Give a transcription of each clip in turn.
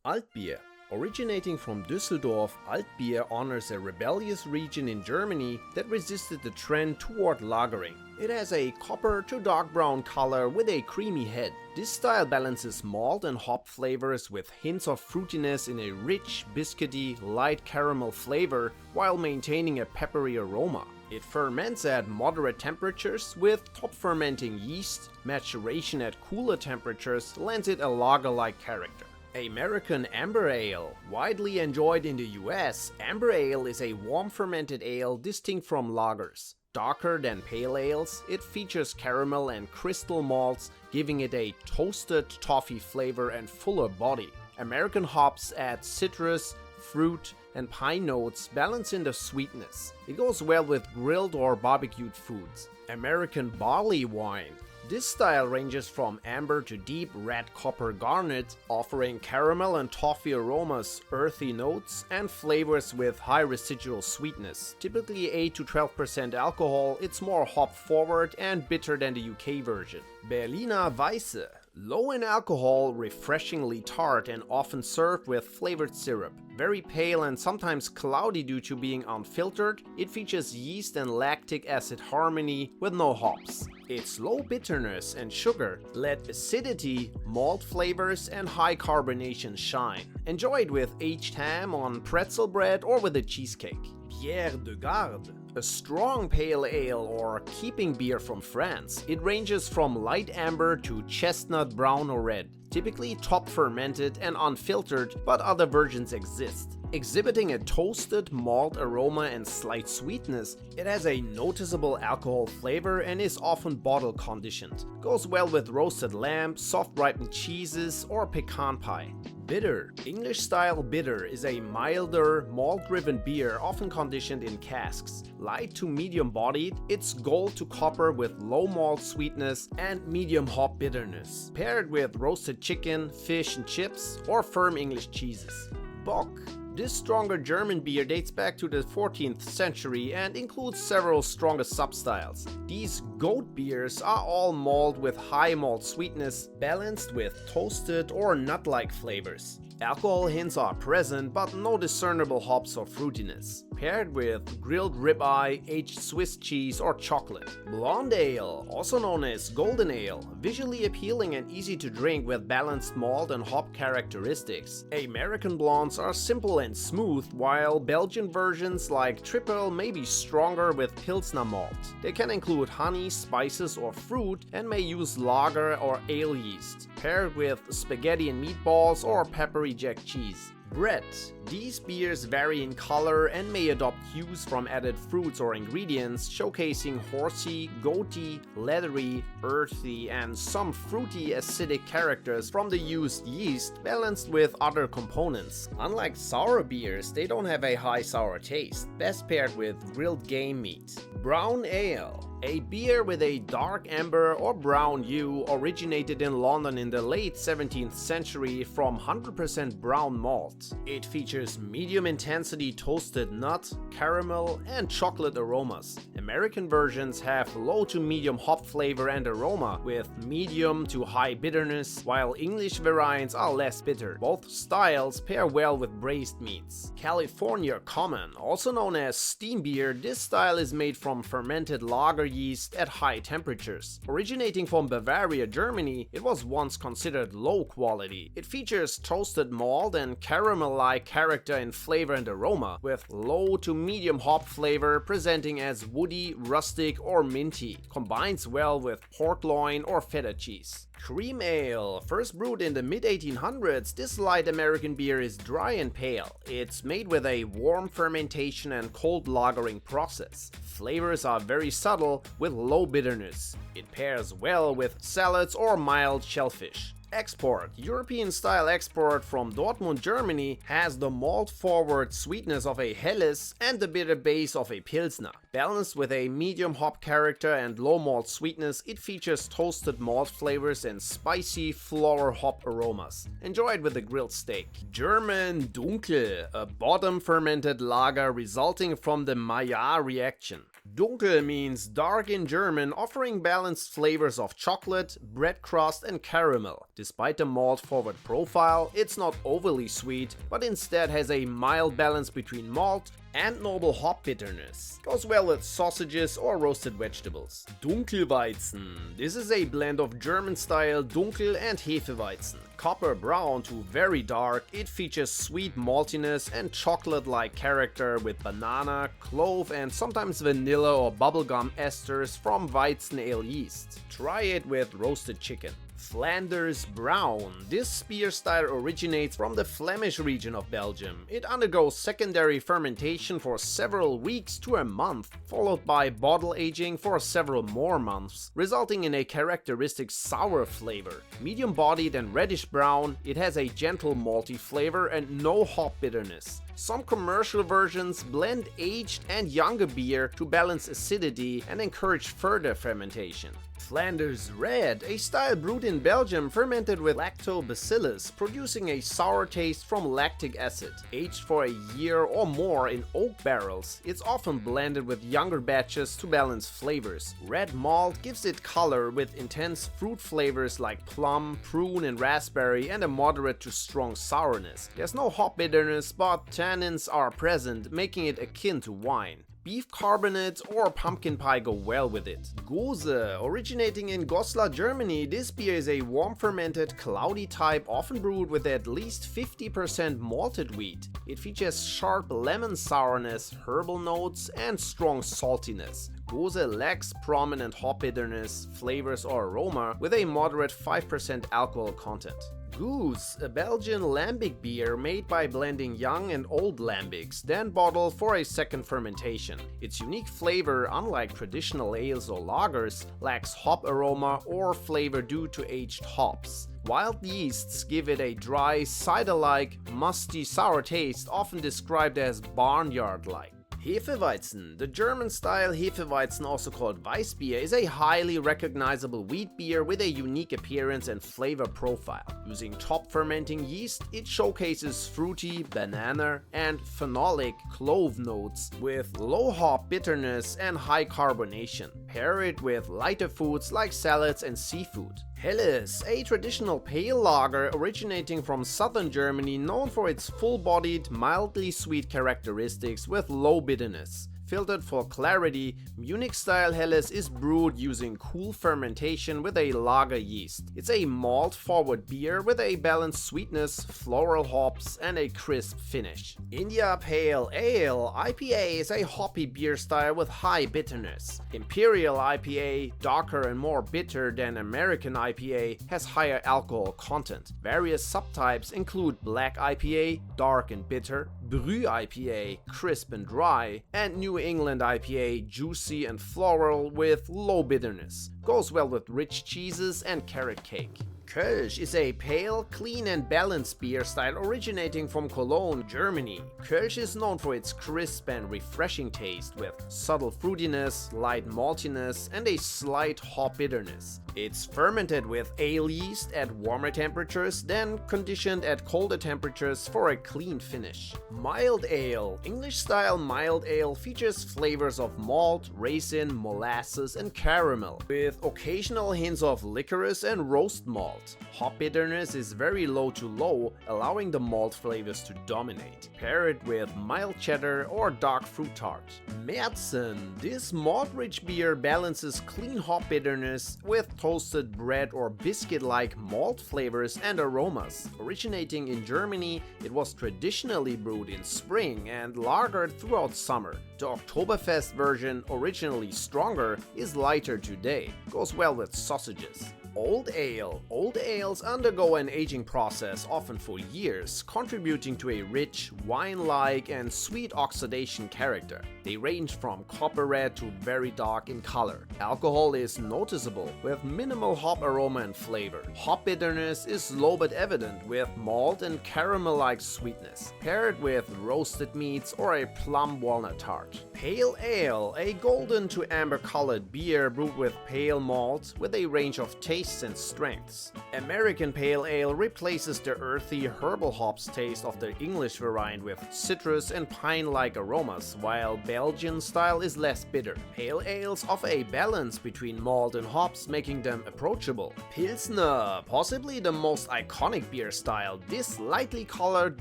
Altbier. Originating from Düsseldorf, Altbier honors a rebellious region in Germany that resisted the trend toward lagering. It has a copper to dark brown color with a creamy head. This style balances malt and hop flavors with hints of fruitiness in a rich, biscuity, light caramel flavor while maintaining a peppery aroma. It ferments at moderate temperatures with top fermenting yeast. Maturation at cooler temperatures lends it a lager-like character. American Amber Ale. Widely enjoyed in the US, Amber Ale is a warm fermented ale distinct from lagers. Darker than pale ales, it features caramel and crystal malts, giving it a toasted toffee flavor and fuller body. American hops add citrus, fruit, and pine notes, balancing the sweetness. It goes well with grilled or barbecued foods. American Barley Wine. This style ranges from amber to deep red copper garnet, offering caramel and toffee aromas, earthy notes, and flavors with high residual sweetness. Typically 8 to 12% alcohol, it's more hop forward and bitter than the UK version. Berliner Weisse. Low in alcohol, refreshingly tart and often served with flavored syrup. Very pale and sometimes cloudy due to being unfiltered, it features yeast and lactic acid harmony with no hops. Its low bitterness and sugar let acidity, malt flavors, and high carbonation shine. Enjoyed with aged ham on pretzel bread or with a cheesecake. Bière de Garde. A strong pale ale or keeping beer from France. It ranges from light amber to chestnut brown or red. Typically top fermented and unfiltered, but other versions exist. Exhibiting a toasted malt aroma and slight sweetness, it has a noticeable alcohol flavor and is often bottle conditioned. Goes well with roasted lamb, soft ripened cheeses, or pecan pie. Bitter. English style bitter is a milder, malt-driven beer often conditioned in casks. Light to medium bodied, it's gold to copper with low malt sweetness and medium hop bitterness. Paired with roasted chicken, fish and chips, or firm English cheeses. Bock. This stronger German beer dates back to the 14th century and includes several stronger substyles. These goat beers are all malt with high malt sweetness, balanced with toasted or nut-like flavors. Alcohol hints are present, but no discernible hops or fruitiness. Paired with grilled ribeye, aged Swiss cheese, or chocolate. Blonde Ale, also known as Golden Ale, visually appealing and easy to drink with balanced malt and hop characteristics. American blondes are simple and smooth, while Belgian versions like Triple may be stronger with Pilsner malt. They can include honey, spices, or fruit, and may use lager or ale yeast. Paired with spaghetti and meatballs or peppery jack cheese. Bread. These beers vary in color and may adopt hues from added fruits or ingredients, showcasing horsey, goaty, leathery, earthy, and some fruity acidic characters from the used yeast, balanced with other components. Unlike sour beers, they don't have a high sour taste, best paired with grilled game meat. Brown Ale. A beer with a dark amber or brown hue, originated in London in the late 17th century from 100% brown malt. It features medium intensity toasted nut, caramel, and chocolate aromas. American versions have low to medium hop flavor and aroma with medium to high bitterness, while English variants are less bitter. Both styles pair well with braised meats. California Common, also known as steam beer, this style is made from fermented lager yeast at high temperatures. Originating from Bavaria, Germany, it was once considered low quality. It features toasted malt and caramel-like character in flavor and aroma, with low to medium hop flavor presenting as woody, rustic, or minty. Combines well with pork loin or feta cheese. Cream Ale. First brewed in the mid-1800s, this light American beer is dry and pale. It's made with a warm fermentation and cold lagering process. Flavors are very subtle with low bitterness. It pairs well with salads or mild shellfish. Export. European-style export from Dortmund, Germany has the malt-forward sweetness of a Helles and the bitter base of a Pilsner. Balanced with a medium hop character and low malt sweetness, it features toasted malt flavors and spicy floral hop aromas. Enjoyed with a grilled steak. German Dunkel, a bottom-fermented lager resulting from the Maillard reaction. Dunkel means dark in German, offering balanced flavors of chocolate, bread crust and caramel. Despite the malt-forward profile, it's not overly sweet, but instead has a mild balance between malt and noble hop bitterness. Goes well with sausages or roasted vegetables. Dunkelweizen. This is a blend of German-style Dunkel and Hefeweizen. Copper brown to very dark, it features sweet maltiness and chocolate-like character with banana, clove and sometimes vanilla or bubblegum esters from Weizen ale yeast. Try it with roasted chicken. Flanders Brown. This beer style originates from the Flemish region of Belgium. It undergoes secondary fermentation for several weeks to a month, followed by bottle aging for several more months, resulting in a characteristic sour flavor. Medium bodied and reddish brown, it has a gentle malty flavor and no hop bitterness. Some commercial versions blend aged and younger beer to balance acidity and encourage further fermentation. Flanders Red, a style brewed in Belgium fermented with lactobacillus, producing a sour taste from lactic acid. Aged for a year or more in oak barrels, it's often blended with younger batches to balance flavors. Red malt gives it color with intense fruit flavors like plum, prune and raspberry and a moderate to strong sourness. There's no hop bitterness, but tannins are present, making it akin to wine. Beef carbonate or pumpkin pie go well with it. Gose, originating in Goslar, Germany, this beer is a warm fermented, cloudy type often brewed with at least 50% malted wheat. It features sharp lemon sourness, herbal notes, and strong saltiness. Gose lacks prominent hop bitterness, flavors or aroma, with a moderate 5% alcohol content. Gose, a Belgian lambic beer made by blending young and old lambics, then bottled for a second fermentation. Its unique flavor, unlike traditional ales or lagers, lacks hop aroma or flavor due to aged hops. Wild yeasts give it a dry, cider-like, musty, sour taste, often described as barnyard-like. Hefeweizen. The German-style Hefeweizen, also called Weissbier, is a highly recognizable wheat beer with a unique appearance and flavor profile. Using top fermenting yeast, it showcases fruity, banana, and phenolic clove notes with low hop bitterness and high carbonation. Pair it with lighter foods like salads and seafood. Helles, a traditional pale lager originating from southern Germany, known for its full-bodied, mildly sweet characteristics with low bitterness. Filtered for clarity, Munich-style Helles is brewed using cool fermentation with a lager yeast. It's a malt-forward beer with a balanced sweetness, floral hops, and a crisp finish. India Pale Ale IPA is a hoppy beer style with high bitterness. Imperial IPA, darker and more bitter than American IPA, has higher alcohol content. Various subtypes include Black IPA, dark and bitter, Bru IPA, crisp and dry, and New England IPA, juicy and floral with low bitterness. Goes well with rich cheeses and carrot cake. Kölsch is a pale, clean and balanced beer style originating from Cologne, Germany. Kölsch is known for its crisp and refreshing taste with subtle fruitiness, light maltiness and a slight hop bitterness. It's fermented with ale yeast at warmer temperatures, then conditioned at colder temperatures for a clean finish. Mild ale. English-style mild ale features flavors of malt, raisin, molasses and caramel, with occasional hints of licorice and roast malt. Hop bitterness is very low to low, allowing the malt flavors to dominate. Pair it with mild cheddar or dark fruit tart. Märzen. This malt-rich beer balances clean hop bitterness with toasted bread or biscuit-like malt flavors and aromas. Originating in Germany, it was traditionally brewed in spring and lagered throughout summer. The Oktoberfest version, originally stronger, is lighter today. Goes well with sausages. Old Ale. Old ales undergo an aging process, often for years, contributing to a rich, wine-like and sweet oxidation character. They range from copper red to very dark in color. Alcohol is noticeable, with minimal hop aroma and flavor. Hop bitterness is low but evident, with malt and caramel-like sweetness. Pair it with roasted meats or a plum walnut tart. Pale Ale. A golden to amber colored beer brewed with pale malt, with a range of taste tastes and strengths. American Pale Ale replaces the earthy herbal hops taste of the English variant with citrus and pine-like aromas, while Belgian style is less bitter. Pale ales offer a balance between malt and hops, making them approachable. Pilsner, possibly the most iconic beer style, this lightly colored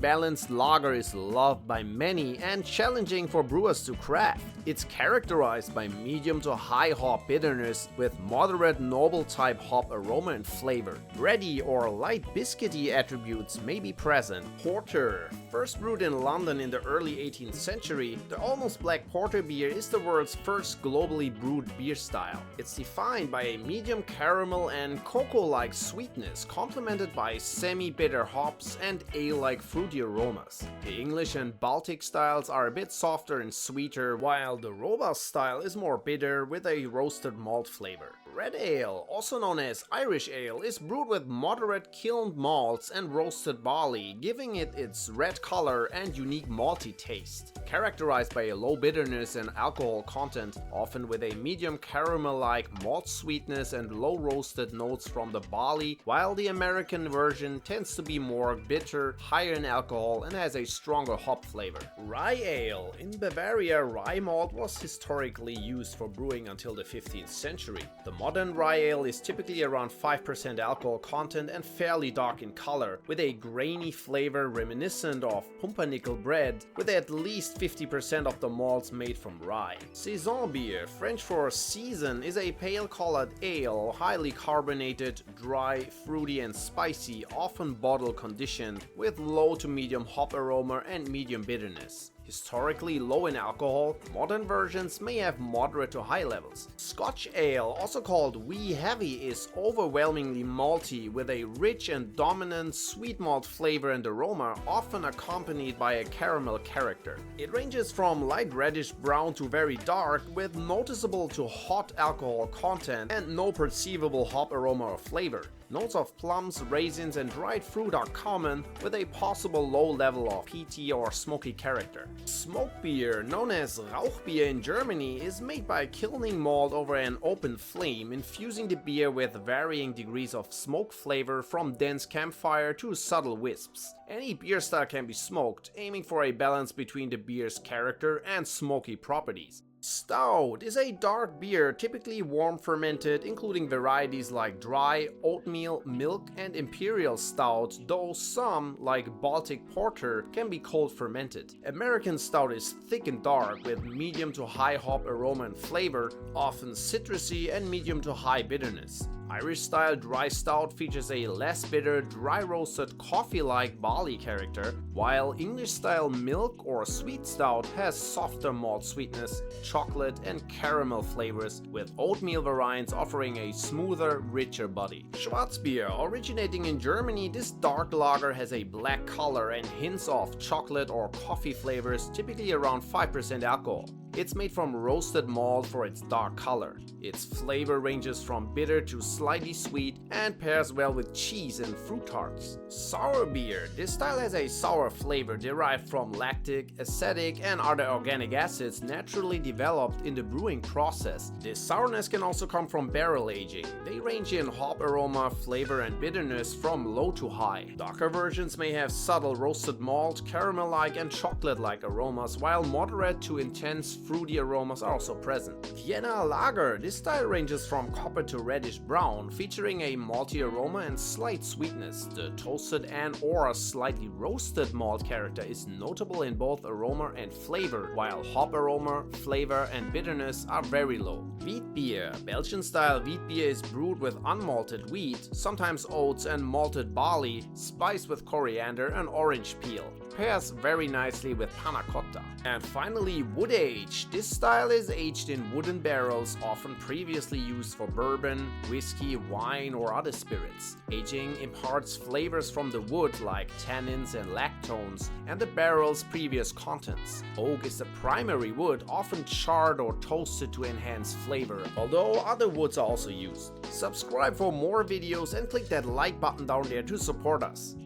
balanced lager is loved by many and challenging for brewers to craft. It's characterized by medium to high hop bitterness with moderate noble type hop aroma and flavor. Bready or light biscuity attributes may be present. Porter, first brewed in London in the early 18th century, the almost black porter beer is the world's first globally brewed beer style. It's defined by a medium caramel and cocoa-like sweetness, complemented by semi-bitter hops and ale-like fruity aromas. The English and Baltic styles are a bit softer and sweeter, while the robust style is more bitter with a roasted malt flavor. Red Ale, also known as Irish Ale, is brewed with moderate kilned malts and roasted barley, giving it its red color and unique malty taste. Characterized by a low bitterness and alcohol content, often with a medium caramel-like malt sweetness and low roasted notes from the barley, while the American version tends to be more bitter, higher in alcohol, and has a stronger hop flavor. Rye Ale. In Bavaria, rye malt was historically used for brewing until the 15th century. The modern rye ale is typically around 5% alcohol content and fairly dark in color, with a grainy flavor reminiscent of pumpernickel bread, with at least 50% of the malts made from rye. Saison beer, French for season, is a pale colored ale, highly carbonated, dry, fruity and spicy, often bottle conditioned, with low to medium hop aroma and medium bitterness. Historically low in alcohol, modern versions may have moderate to high levels. Scotch Ale, also called wee heavy, is overwhelmingly malty with a rich and dominant sweet malt flavor and aroma, often accompanied by a caramel character. It ranges from light reddish brown to very dark, with noticeable to hot alcohol content and no perceivable hop aroma or flavor. Notes of plums, raisins and dried fruit are common, with a possible low level of peaty or smoky character. Smoke beer, known as Rauchbier in Germany, is made by kilning malt over an open flame, infusing the beer with varying degrees of smoke flavor from dense campfire to subtle wisps. Any beer style can be smoked, aiming for a balance between the beer's character and smoky properties. Stout is a dark beer, typically warm fermented, including varieties like dry, oatmeal, milk, and imperial stout, though some, like Baltic porter, can be cold fermented. American stout is thick and dark, with medium to high hop aroma and flavor, often citrusy and medium to high bitterness. Irish-style dry stout features a less bitter, dry-roasted, coffee-like barley character, while English-style milk or sweet stout has softer malt sweetness, chocolate, and caramel flavors, with oatmeal variants offering a smoother, richer body. Schwarzbier, originating in Germany, this dark lager has a black color and hints of chocolate or coffee flavors, typically around 5% alcohol. It's made from roasted malt for its dark color. Its flavor ranges from bitter to slightly sweet and pairs well with cheese and fruit tarts. Sour beer. This style has a sour flavor derived from lactic, acetic, and other organic acids naturally developed in the brewing process. This sourness can also come from barrel aging. They range in hop aroma, flavor, and bitterness from low to high. Darker versions may have subtle roasted malt, caramel-like, and chocolate-like aromas, while moderate to intense fruity aromas are also present. Vienna Lager. This style ranges from copper to reddish brown, featuring a malty aroma and slight sweetness. The toasted and/or slightly roasted malt character is notable in both aroma and flavor, while hop aroma, flavor, and bitterness are very low. Wheat beer. Belgian-style wheat beer is brewed with unmalted wheat, sometimes oats and malted barley, spiced with coriander and orange peel. Pairs very nicely with panna cotta. And finally, wood age. This style is aged in wooden barrels, often previously used for bourbon, whiskey, wine, or other spirits. Aging imparts flavors from the wood like tannins and lactones, and the barrel's previous contents. Oak is the primary wood, often charred or toasted to enhance flavor, although other woods are also used. Subscribe for more videos and click that like button down there to support us.